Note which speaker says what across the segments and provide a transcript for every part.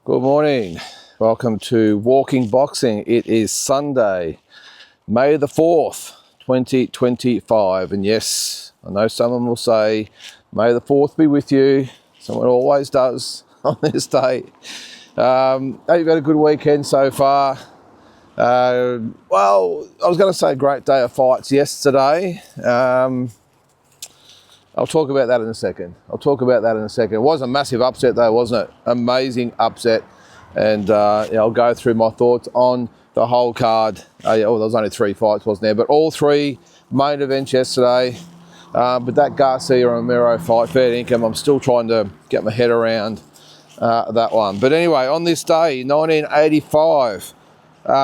Speaker 1: Good morning. Welcome to Walking Boxing. It is Sunday, May the 4th, 2025. And yes, I know someone will say, May the 4th be with you. Someone always does on this day. Hope you've had a good weekend so far. Well, I was going to say great day of fights yesterday. I'll talk about that in a second. It was a massive upset though, wasn't it? Amazing upset. And I'll go through my thoughts on the whole card. There was only 3 fights, wasn't there? But all 3 main events yesterday. But that Garcia Romero fight, fair income, I'm still trying to get my head around that one. But anyway, on this day, 1985,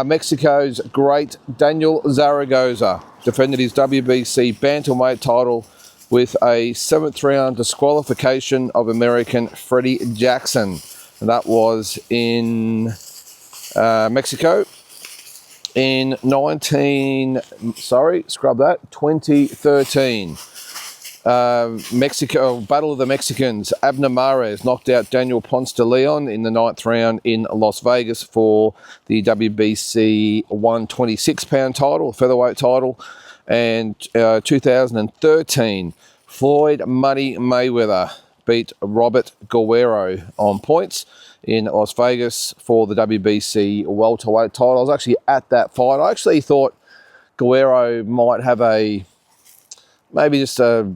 Speaker 1: Mexico's great Daniel Zaragoza defended his WBC bantamweight title with a 7th round disqualification of American Freddie Jackson. And that was in Mexico in 2013. Mexico, Battle of the Mexicans. Abner Mares knocked out Daniel Ponce de Leon in the 9th round in Las Vegas for the WBC 126-pound title, featherweight title. And 2013, Floyd Money Mayweather beat Robert Guerrero on points in Las Vegas for the WBC welterweight title. I was actually at that fight. I actually thought Guerrero might have maybe just a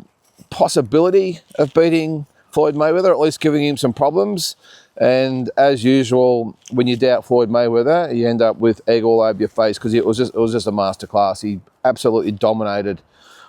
Speaker 1: possibility of beating Floyd Mayweather, at least giving him some problems. And as usual, when you doubt Floyd Mayweather, you end up with egg all over your face, because it was just a masterclass. He absolutely dominated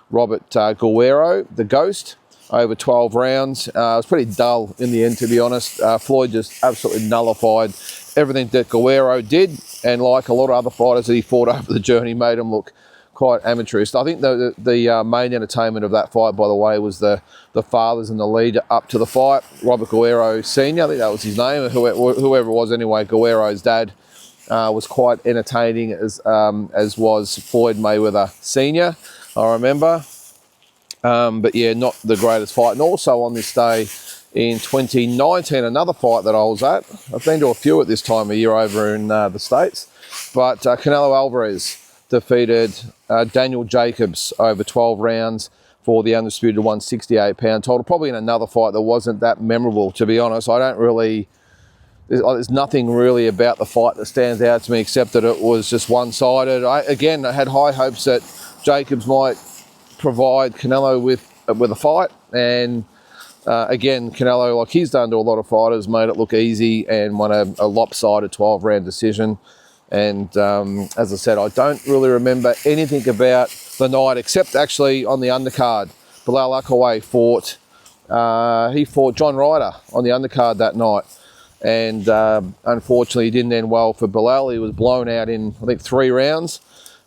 Speaker 1: Robert Guerrero, the Ghost, over 12 rounds. It was pretty dull in the end, to be honest. Floyd just absolutely nullified everything that Guerrero did, and like a lot of other fighters that he fought over the journey, made him look quite amateurish. I think the main entertainment of that fight, by the way, was the fathers and the leader up to the fight. Robert Guerrero Sr., I think that was his name, whoever it was anyway, Guerrero's dad, was quite entertaining, as was Floyd Mayweather Sr., I remember. But yeah, not the greatest fight. And also on this day in 2019, another fight that I was at. I've been to a few at this time of year over in the States. But Canelo Alvarez defeated Daniel Jacobs over 12 rounds for the undisputed 168-pound title. Probably in another fight that wasn't that memorable, to be honest. There's nothing really about the fight that stands out to me, except that it was just one-sided. I had high hopes that Jacobs might provide Canelo with a fight. And again, Canelo, like he's done to a lot of fighters, made it look easy and won a lopsided 12-round decision. And as I said, I don't really remember anything about the night, except actually on the undercard. Bilal Akaway fought John Ryder on the undercard that night. And unfortunately, it didn't end well for Bilal. He was blown out in, I think, 3 rounds.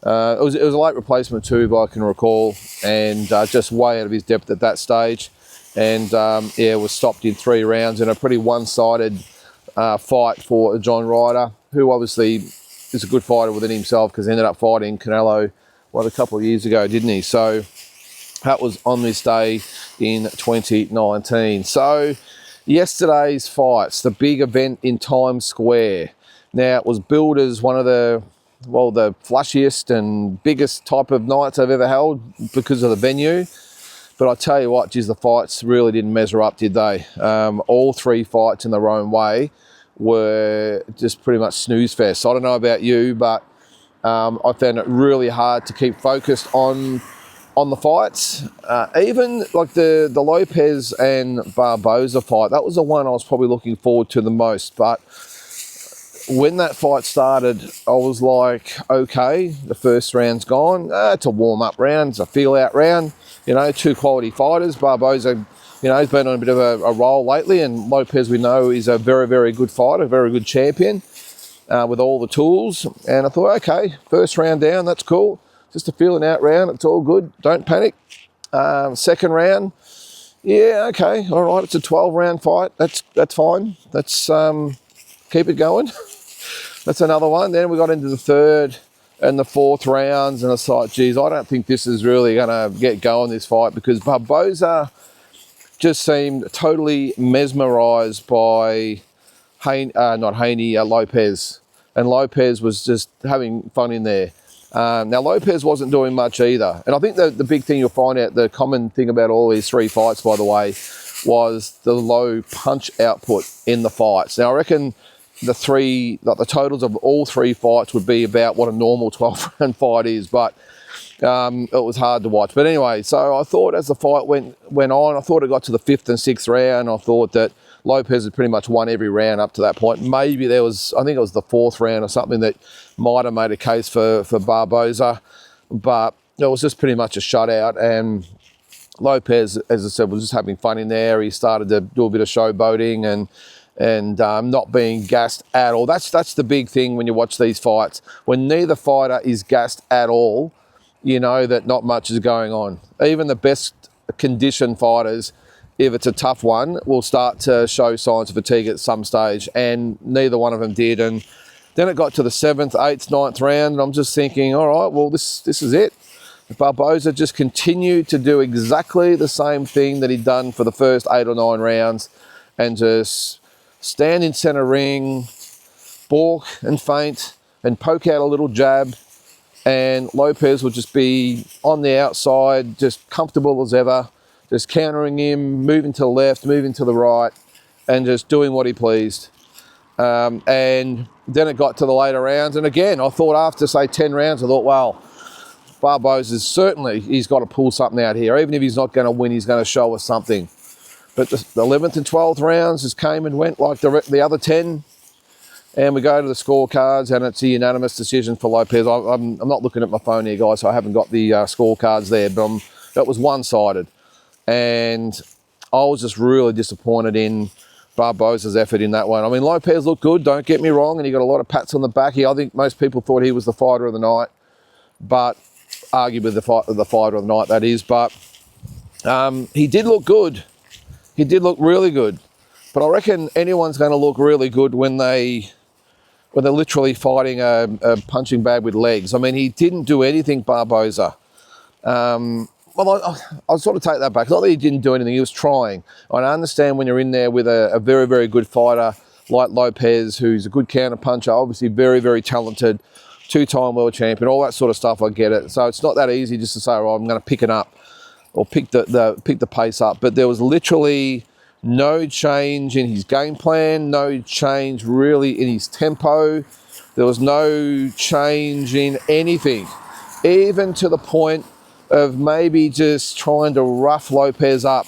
Speaker 1: It was a late replacement too, if I can recall, and just way out of his depth at that stage. And was stopped in 3 rounds in a pretty one-sided fight for John Ryder, who obviously is a good fighter within himself, because he ended up fighting Canelo, a couple of years ago, didn't he? So that was on this day in 2019. So yesterday's fights, the big event in Times Square. Now, it was billed as one of the flashiest and biggest type of nights I've ever held because of the venue. But I tell you what, the fights really didn't measure up, did they? All 3 fights in their own way were just pretty much snooze fest. I don't know about you, but I found it really hard to keep focused on the fights. Even like the Lopez and Barbosza fight, that was the one I was probably looking forward to the most. But when that fight started, I was like, okay, the first round's gone. It's a warm-up round. It's a feel-out round. 2 quality fighters. Barbosza, he's been on a bit of a roll lately, and Lopez, we know, is a very, very good fighter, a very good champion with all the tools. And I thought, okay, first round down, that's cool. Just a feeling-out round. It's all good. Don't panic. Second round, yeah, okay, all right. It's a 12-round fight. That's fine. Let's keep it going. That's another one. Then we got into the 3rd and the 4th rounds, and it's like, geez, I don't think this is really going to get going, this fight, because Barbosza just seemed totally mesmerised by Lopez. And Lopez was just having fun in there. Now, Lopez wasn't doing much either. And I think the big thing you'll find out, the common thing about all these three fights, by the way, was the low punch output in the fights. Now, I reckon the totals of all three fights would be about what a normal 12-round fight is, but it was hard to watch. But anyway, so I thought as the fight went on, I thought it got to the 5th and 6th round. I thought that Lopez had pretty much won every round up to that point. Maybe I think it was the 4th round or something that might have made a case for Barbosza, but it was just pretty much a shutout. And Lopez, as I said, was just having fun in there. He started to do a bit of showboating and not being gassed at all. That's the big thing when you watch these fights. When neither fighter is gassed at all, you know that not much is going on. Even the best conditioned fighters, if it's a tough one, will start to show signs of fatigue at some stage, and neither one of them did. And then it got to the 7th, 8th, 9th round, and I'm just thinking, all right, well, this is it. Barbosza just continued to do exactly the same thing that he'd done for the first 8 or 9 rounds, and just stand in centre ring, balk and feint, and poke out a little jab, and Lopez would just be on the outside, just comfortable as ever, just countering him, moving to the left, moving to the right, and just doing what he pleased. And then it got to the later rounds, and again, I thought after, say, 10 rounds, I thought, well, Barbosza certainly, he's got to pull something out here. Even if he's not going to win, he's going to show us something. But the 11th and 12th rounds just came and went like the other 10. And we go to the scorecards, and it's a unanimous decision for Lopez. I'm not looking at my phone here, guys, so I haven't got the scorecards there, but that was one-sided. And I was just really disappointed in Barbosza's effort in that one. I mean, Lopez looked good, don't get me wrong, and he got a lot of pats on the back here. I think most people thought he was the fighter of the night, but arguably the fighter of the night, that is. But he did look good. He did look really good. But I reckon anyone's going to look really good when they're literally fighting a punching bag with legs. I mean, he didn't do anything, Barbosza. Well, I'll sort of take that back. Not that he didn't do anything, he was trying. I understand when you're in there with a very, very good fighter like Lopez, who's a good counter puncher, obviously very, very talented, 2-time world champion, all that sort of stuff, I get it. So it's not that easy just to say, oh, I'm going to pick it up or pick the pace up. But there was literally no change in his game plan, no change really in his tempo. There was no change in anything, even to the point of maybe just trying to rough Lopez up,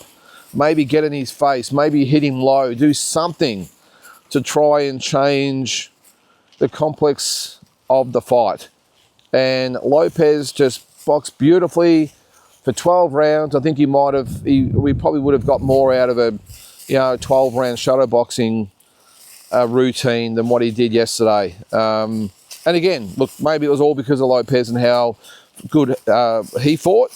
Speaker 1: maybe get in his face, maybe hit him low, do something to try and change the complex of the fight. And Lopez just boxed beautifully for 12 rounds. I think we probably would have got more out of a 12-round shadow boxing routine than what he did yesterday. And again, look, maybe it was all because of Lopez and how good he fought,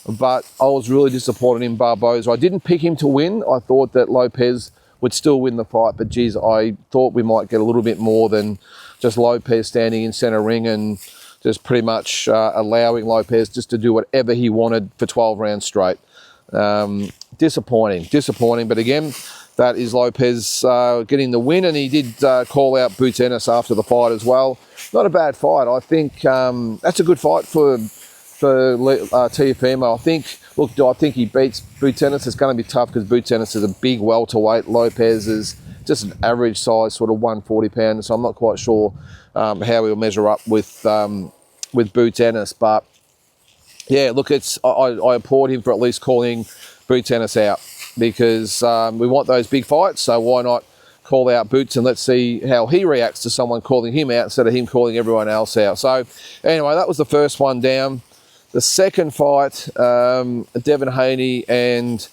Speaker 1: but I was really disappointed in Barbosza. I didn't pick him to win. I thought that Lopez would still win the fight, but geez, I thought we might get a little bit more than just Lopez standing in centre ring and just pretty much allowing Lopez just to do whatever he wanted for 12 rounds straight. Disappointing, but again, that is Lopez getting the win, and he did call out Boots Ennis after the fight as well. Not a bad fight. I think that's a good fight for Teofimo. I think he beats Boots Ennis. It's going to be tough because Boots Ennis is a big welterweight. Lopez is just an average size, sort of 140 pounder, so I'm not quite sure how he'll measure up with Boots Ennis. But yeah, look, I applaud him for at least calling Boots Ennis out, because we want those big fights, so why not call out Boots and let's see how he reacts to someone calling him out instead of him calling everyone else out. So anyway, that was the first one down. The second fight, Devin Haney and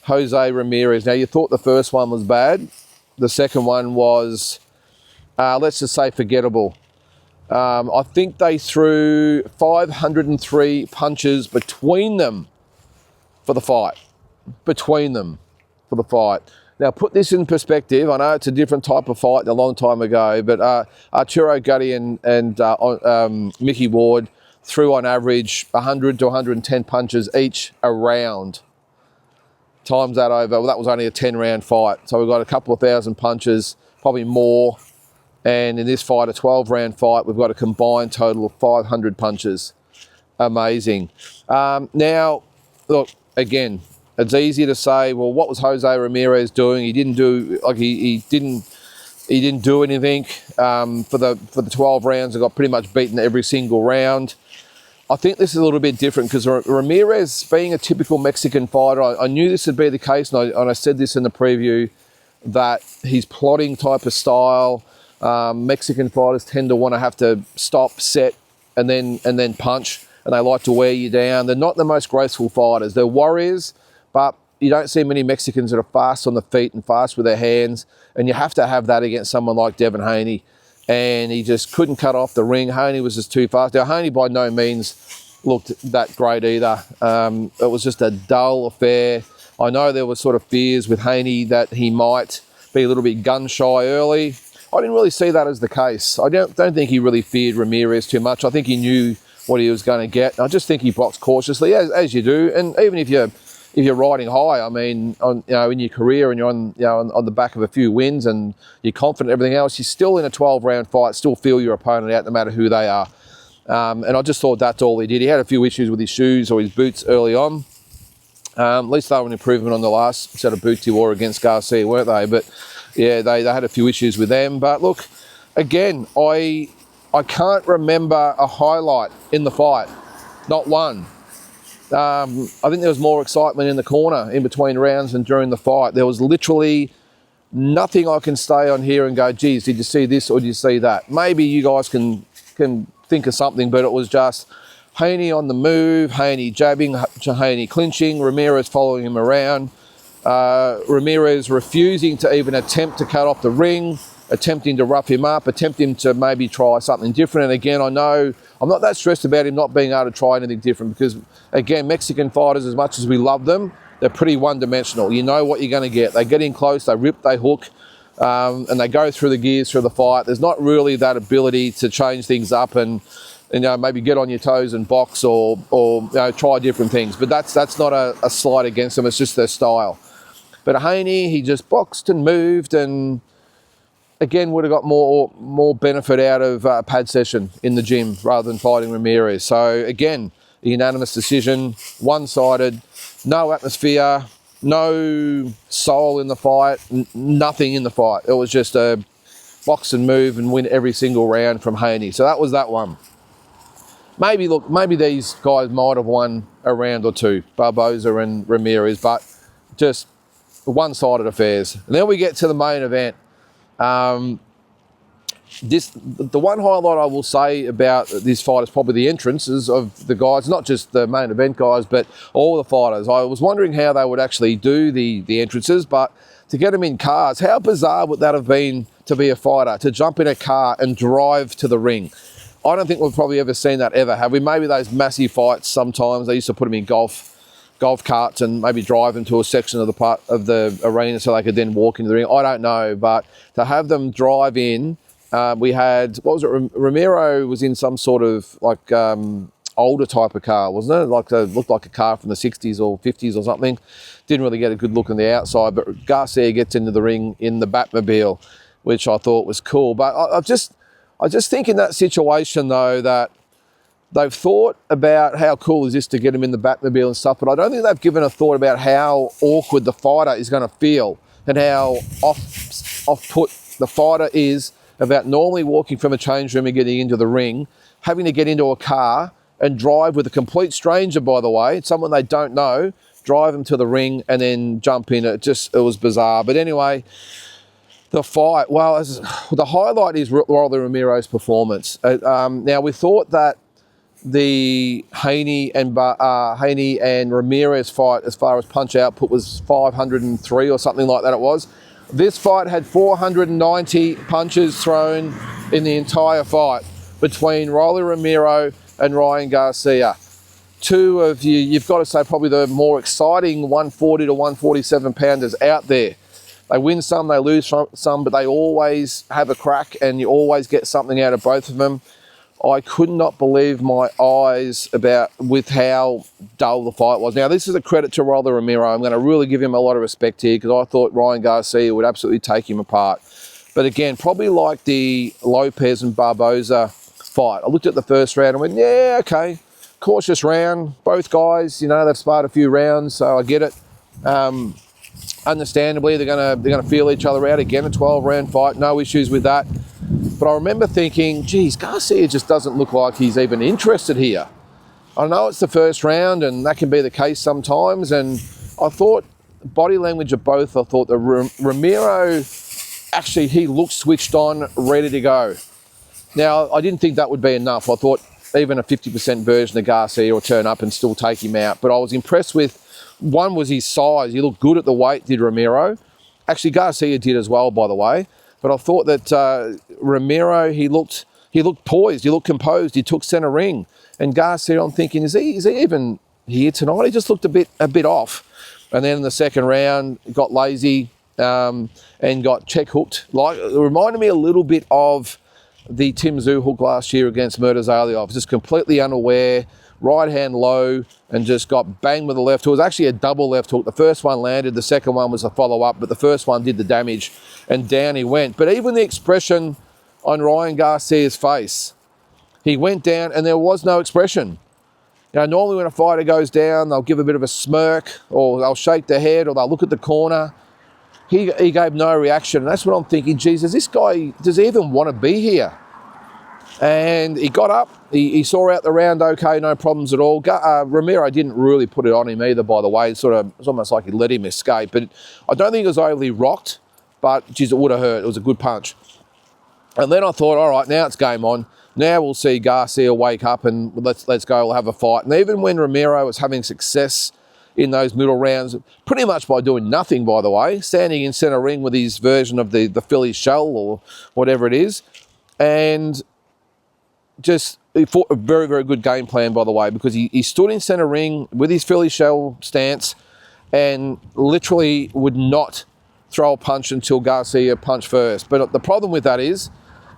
Speaker 1: Jose Ramirez. Now, you thought the first one was bad. The second one was, let's just say, forgettable. I think they threw 503 punches between them for the fight. Now, put this in perspective. I know it's a different type of fight a long time ago, but Arturo Gatti and Mickey Ward threw on average 100 to 110 punches each a round. Times that over, well, that was only a 10-round fight. So we've got a couple of thousand punches probably more. And in this fight, a 12-round fight, we've got a combined total of 500 punches. Amazing. Now, look, again, it's easy to say, well, what was Jose Ramirez doing? He didn't do, like, he didn't do anything for the 12 rounds. He got pretty much beaten every single round. I think this is a little bit different because Ramirez, being a typical Mexican fighter, I knew this would be the case, and I said this in the preview, that his plotting type of style, Mexican fighters tend to want to have to stop, set, and then punch, and they like to wear you down. They're not the most graceful fighters. They're warriors, but you don't see many Mexicans that are fast on the feet and fast with their hands, and you have to have that against someone like Devin Haney. And he just couldn't cut off the ring. Haney was just too fast. Now, Haney by no means looked that great either. It was just a dull affair. I know there was sort of fears with Haney that he might be a little bit gun-shy early. I didn't really see that as the case. I don't think he really feared Ramirez too much. I think he knew what he was going to get. I just think he boxed cautiously, as you do. And even if you're riding high, I mean, in your career, and you're on the back of a few wins, and you're confident in everything else, you're still in a 12-round fight, still feel your opponent out no matter who they are. And I just thought that's all he did. He had a few issues with his shoes or his boots early on. At least they were an improvement on the last set of boots he wore against Garcia, weren't they? But yeah, they had a few issues with them. But look, again, I can't remember a highlight in the fight, not one. I think there was more excitement in the corner in between rounds than during the fight. There was literally nothing I can stay on here and go, geez, did you see this or did you see that? Maybe you guys can think of something, but it was just Haney on the move, Haney jabbing, Haney clinching, Ramirez following him around, Ramirez refusing to even attempt to cut off the ring, attempting to rough him up, attempting to maybe try something different. And again, I know I'm not that stressed about him not being able to try anything different because, again, Mexican fighters, as much as we love them, they're pretty one-dimensional. You know what you're going to get. They get in close, they rip, they hook, and they go through the gears through the fight. There's not really that ability to change things up and maybe get on your toes and box or try different things. But that's not a slight against them. It's just their style. But Haney, he just boxed and moved, and again would have got more benefit out of a pad session in the gym rather than fighting Ramirez. So again, a unanimous decision, one-sided, no atmosphere, no soul in the fight, nothing in the fight. It was just a box and move and win every single round from Haney. So that was that one. Maybe these guys might have won a round or two, Barbosza and Ramirez, but just one-sided affairs. And then we get to the main event. The one highlight I will say about this fight is probably the entrances of the guys, not just the main event guys, but all the fighters. I was wondering how they would actually do the entrances, but to get them in cars, how bizarre would that have been to be a fighter, to jump in a car and drive to the ring? I don't think we've probably ever seen that ever, have we? Maybe those massive fights sometimes, they used to put them in golf carts and maybe drive them to a section of the arena so they could then walk into the ring. I don't know, but to have them drive in, we had, what was it, Romero was in some sort of like older type of car, wasn't it? Looked like a car from the 60s or 50s or something. Didn't really get a good look on the outside, but Garcia gets into the ring in the Batmobile, which I thought was cool. But I just think in that situation though that they've thought about how cool is this to get him in the Batmobile and stuff, but I don't think they've given a thought about how awkward the fighter is going to feel and how off-put the fighter is about normally walking from a change room and getting into the ring, having to get into a car and drive with a complete stranger, by the way, someone they don't know, drive them to the ring and then jump in. It was bizarre. But anyway, the fight, well, the highlight is Rolly Ramiro's performance. Now, we thought that the Haney and Ramirez fight, as far as punch output, was 503 or something like that it was. This fight had 490 punches thrown in the entire fight between Rolly Romero and Ryan Garcia. Two of you've got to say, probably the more exciting 140 to 147 pounders out there. They win some, they lose some, but they always have a crack and you always get something out of both of them. I could not believe my eyes with how dull the fight was. Now, this is a credit to Rolly Romero. I'm going to really give him a lot of respect here because I thought Ryan Garcia would absolutely take him apart. But again, probably like the Lopez and Barbosza fight. I looked at the first round and went, yeah, okay, cautious round. Both guys, they've sparred a few rounds, so I get it. Understandably, they're gonna feel each other out. Again, a 12-round fight, no issues with that. But I remember thinking, geez, Garcia just doesn't look like he's even interested here. I know it's the first round, and that can be the case sometimes. And I thought body language of both. I thought that Romero, actually, he looked switched on, ready to go. Now, I didn't think that would be enough. I thought even a 50% version of Garcia will turn up and still take him out. But I was impressed with, one was his size. He looked good at the weight, did Romero. Actually, Garcia did as well, by the way. But I thought that Romero, he looked poised, he looked composed, he took centre ring. And Garcia, I'm thinking, is he even here tonight? He just looked a bit off. And then in the second round, got lazy and got check hooked. It reminded me a little bit of the Tim Tszyu hook last year against Murtazalyov. Just completely unaware, right hand low, and just got banged with the left hook. It was actually a double left hook. The first one landed, the second one was a follow-up, but the first one did the damage, and down he went. But even the expression on Ryan Garcia's face, he went down and there was no expression. Normally when a fighter goes down, they'll give a bit of a smirk, or they'll shake their head, or they'll look at the corner. He gave no reaction, and that's what I'm thinking, Jesus, this guy, does he even want to be here? And he got up, he saw out the round okay, no problems at all. Romero didn't really put it on him either, by the way. It's almost like he let him escape, but I don't think it was overly rocked, but geez, it would have hurt. It was a good punch. And then I thought, all right, now it's game on. Now we'll see Garcia wake up and let's go, we'll have a fight. And even when Romero was having success in those middle rounds, pretty much by doing nothing, by the way, standing in centre ring with his version of the Philly shell or whatever it is, and just he fought a very, very good game plan, by the way, because he stood in centre ring with his Philly shell stance and literally would not throw a punch until Garcia punched first. But the problem with that is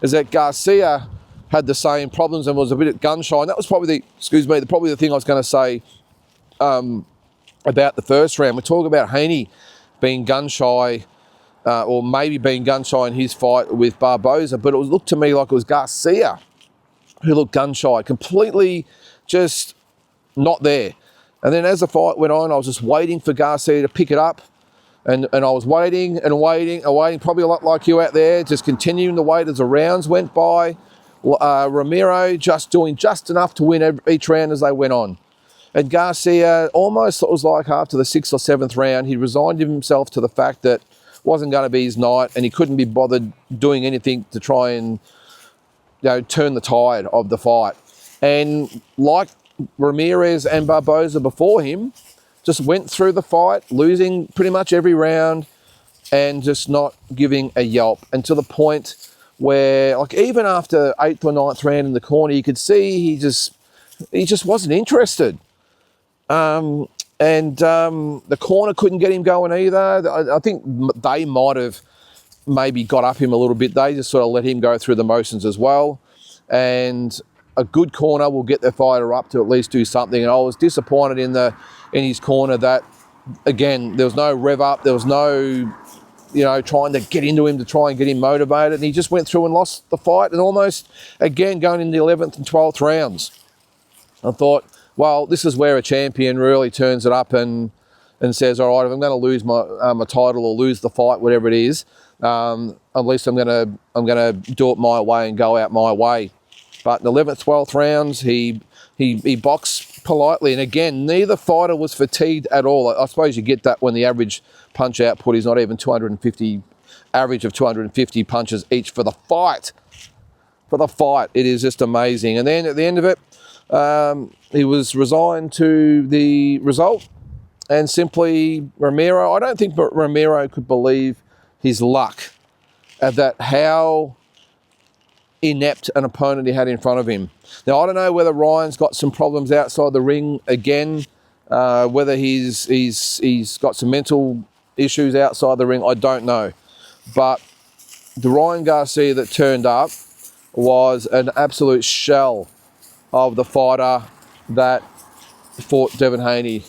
Speaker 1: that Garcia had the same problems and was a bit gun shy. And that was probably the thing I was going to say about the first round. We talk about Haney being gun shy, or maybe being gun shy in his fight with Barbosza, but it looked to me like it was Garcia who looked gun shy, completely just not there. And then as the fight went on, I was just waiting for Garcia to pick it up. And I was waiting and waiting, probably a lot like you out there, just continuing to wait as the rounds went by. Romero just doing just enough to win each round as they went on. And Garcia, almost, it was like after the 6th or 7th round, he resigned himself to the fact that it wasn't going to be his night and he couldn't be bothered doing anything to try and turn the tide of the fight. And like Ramirez and Barbosza before him, just went through the fight, losing pretty much every round and just not giving a yelp. And to the point where, like, even after 8th or 9th round in the corner, you could see he just wasn't interested. And the corner couldn't get him going either. I think they might have maybe got up him a little bit. They just sort of let him go through the motions as well. And a good corner will get their fighter up to at least do something. And I was disappointed in his corner that, again, there was no rev up, there was no, trying to get into him to try and get him motivated. And he just went through and lost the fight, and almost, again, going into the 11th and 12th rounds. I thought, well, this is where a champion really turns it up and says, all right, if I'm going to lose my title or lose the fight, whatever it is, at least I'm going to do it my way and go out my way. But in the 11th, 12th rounds, he boxed politely. And again, neither fighter was fatigued at all. I suppose you get that when the average punch output is not even 250, average of 250 punches each for the fight. For the fight, it is just amazing. And then at the end of it, he was resigned to the result. And simply Romero, I don't think Romero could believe his luck at that, how inept an opponent he had in front of him. Now, I don't know whether Ryan's got some problems outside the ring again, whether he's got some mental issues outside the ring, I don't know. But the Ryan Garcia that turned up was an absolute shell of the fighter that fought Devin Haney.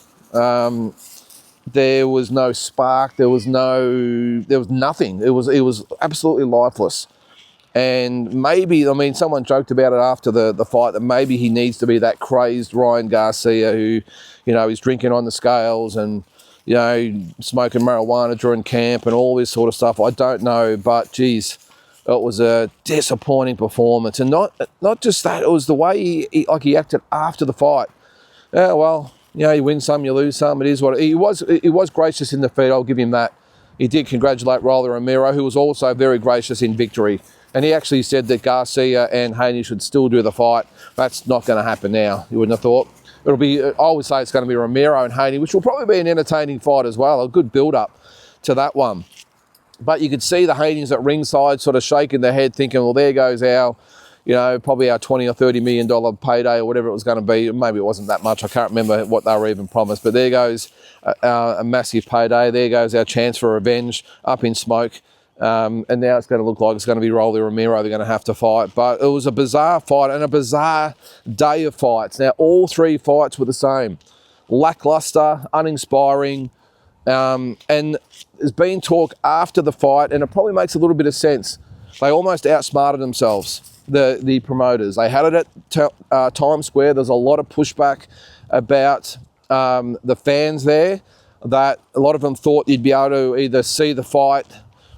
Speaker 1: there was no spark. There was nothing. It was absolutely lifeless. And maybe, I mean, someone joked about it after the fight that maybe he needs to be that crazed Ryan Garcia who, you know, is drinking on the scales and, you know, smoking marijuana during camp and all this sort of stuff. I don't know, but geez, it was a disappointing performance. And not just that, it was the way he acted after the fight. Yeah, well, you know, you win some, you lose some. It is what he was gracious in defeat. I'll give him that. He did congratulate Romero, who was also very gracious in victory. And he actually said that Garcia and Haney should still do the fight. That's not going to happen now, you wouldn't have thought. It'll be, I would say it's going to be Romero and Haney, which will probably be an entertaining fight as well. A good build-up to that one. But you could see the Haneys at ringside sort of shaking their head thinking, well, there goes our, you know, probably our $20 or $30 million payday or whatever it was going to be. Maybe it wasn't that much. I can't remember what they were even promised. But there goes a massive payday. There goes our chance for revenge up in smoke. And now it's going to look like it's going to be Rolly Romero they're going to have to fight. But it was a bizarre fight and a bizarre day of fights. Now, all three fights were the same. Lackluster, uninspiring. And there's been talk after the fight, and it probably makes a little bit of sense. They almost outsmarted themselves, the promoters. They had it at Times Square. There's a lot of pushback about the fans there, that a lot of them thought you'd be able to either see the fight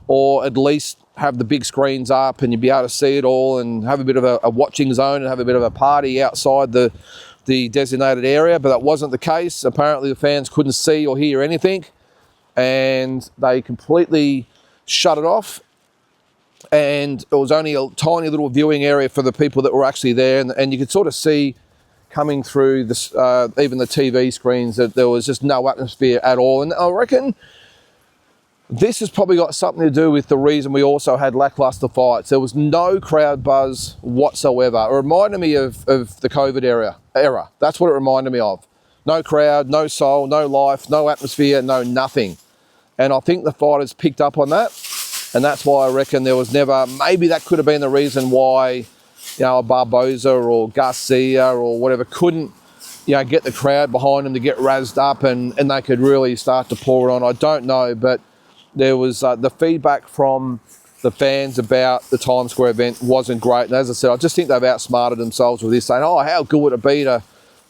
Speaker 1: or at least have the big screens up and you'd be able to see it all and have a bit of a watching zone and have a bit of a party outside the designated area. But that wasn't the case. Apparently the fans couldn't see or hear anything, and they completely shut it off. And it was only a tiny little viewing area for the people that were actually there, and you could sort of see coming through this, even the TV screens, that there was just no atmosphere at all. And I reckon this has probably got something to do with the reason we also had lackluster fights. There was no crowd buzz whatsoever. It reminded me of the COVID era. That's what it reminded me of. No crowd, no soul, no life, no atmosphere, no nothing. And I think the fighters picked up on that. And that's why I reckon there was never, maybe that could have been the reason why, you know, a Barbosza or Garcia or whatever couldn't, you know, get the crowd behind them to get razzed up and they could really start to pour it on. I don't know, but there was the feedback from the fans about the Times Square event wasn't great. And as I said, I just think they've outsmarted themselves with this, saying, oh, how good would it be to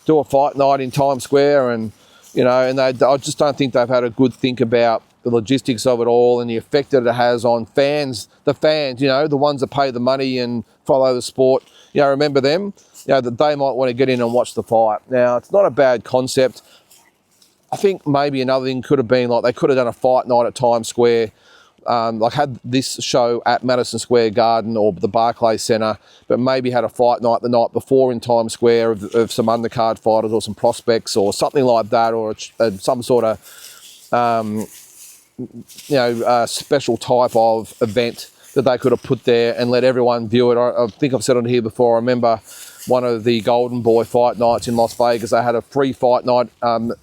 Speaker 1: do a fight night in Times Square? And, you know, and I just don't think they've had a good think about the logistics of it all and the effect that it has on fans, the fans, you know, the ones that pay the money and follow the sport. You know, remember them? You know, that they might want to get in and watch the fight. Now, it's not a bad concept. I think maybe another thing could have been like they could have done a fight night at Times Square, like had this show at Madison Square Garden or the Barclays Centre, but maybe had a fight night the night before in Times Square of some undercard fighters or some prospects or something like that, or some sort of special type of event that they could have put there and let everyone view it. I think I've said it here before. I remember one of the Golden Boy fight nights in Las Vegas. They had a free fight night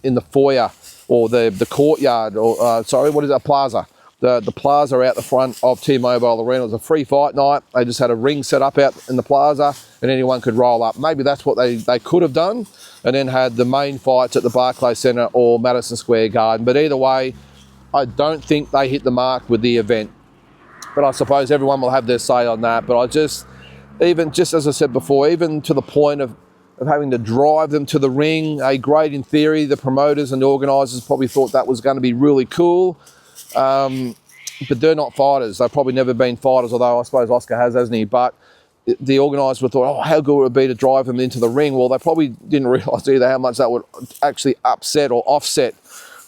Speaker 1: in the foyer or the courtyard, or plaza. The plaza out the front of T-Mobile Arena. It was a free fight night. They just had a ring set up out in the plaza and anyone could roll up. Maybe that's what they could have done, and then had the main fights at the Barclays Centre or Madison Square Garden. But either way, I don't think they hit the mark with the event. But I suppose everyone will have their say on that. But I just as I said before, even to the point of having to drive them to the ring, great in theory. The promoters and the organisers probably thought that was going to be really cool. But they're not fighters. They've probably never been fighters, although I suppose Oscar has, hasn't he? But the organisers thought, oh, how good would it be to drive them into the ring? Well, they probably didn't realise either how much that would actually upset or offset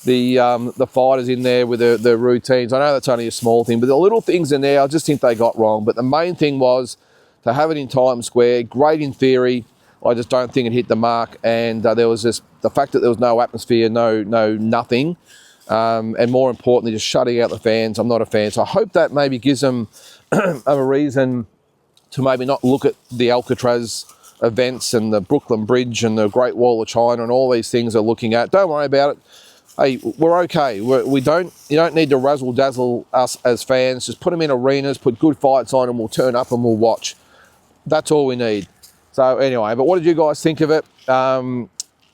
Speaker 1: the fighters in there with their routines. I know that's only a small thing, but the little things in there I just think they got wrong. But the main thing was to have it in Times Square, great in theory. I just don't think it hit the mark. And there was just the fact that there was no atmosphere, no nothing. And more importantly, just shutting out the fans. I'm not a fan. So I hope that maybe gives them a reason to maybe not look at the Alcatraz events and the Brooklyn Bridge and the Great Wall of China and all these things they're looking at. Don't worry about it. Hey, we're okay. You don't need to razzle dazzle us as fans. Just put them in arenas, put good fights on, and we'll turn up and we'll watch. That's all we need. So anyway, but what did you guys think of it?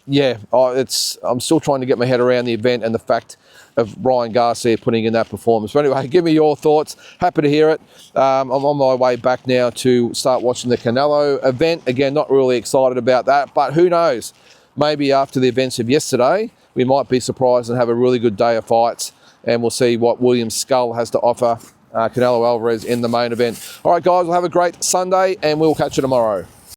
Speaker 1: yeah, I'm still trying to get my head around the event and the fact of Ryan Garcia putting in that performance. But anyway, give me your thoughts. Happy to hear it. I'm on my way back now to start watching the Canelo event. Again, not really excited about that, but who knows? Maybe after the events of yesterday, we might be surprised and have a really good day of fights, and we'll see what William Skull has to offer Canelo Alvarez in the main event. All right, guys, we'll have a great Sunday, and we'll catch you tomorrow.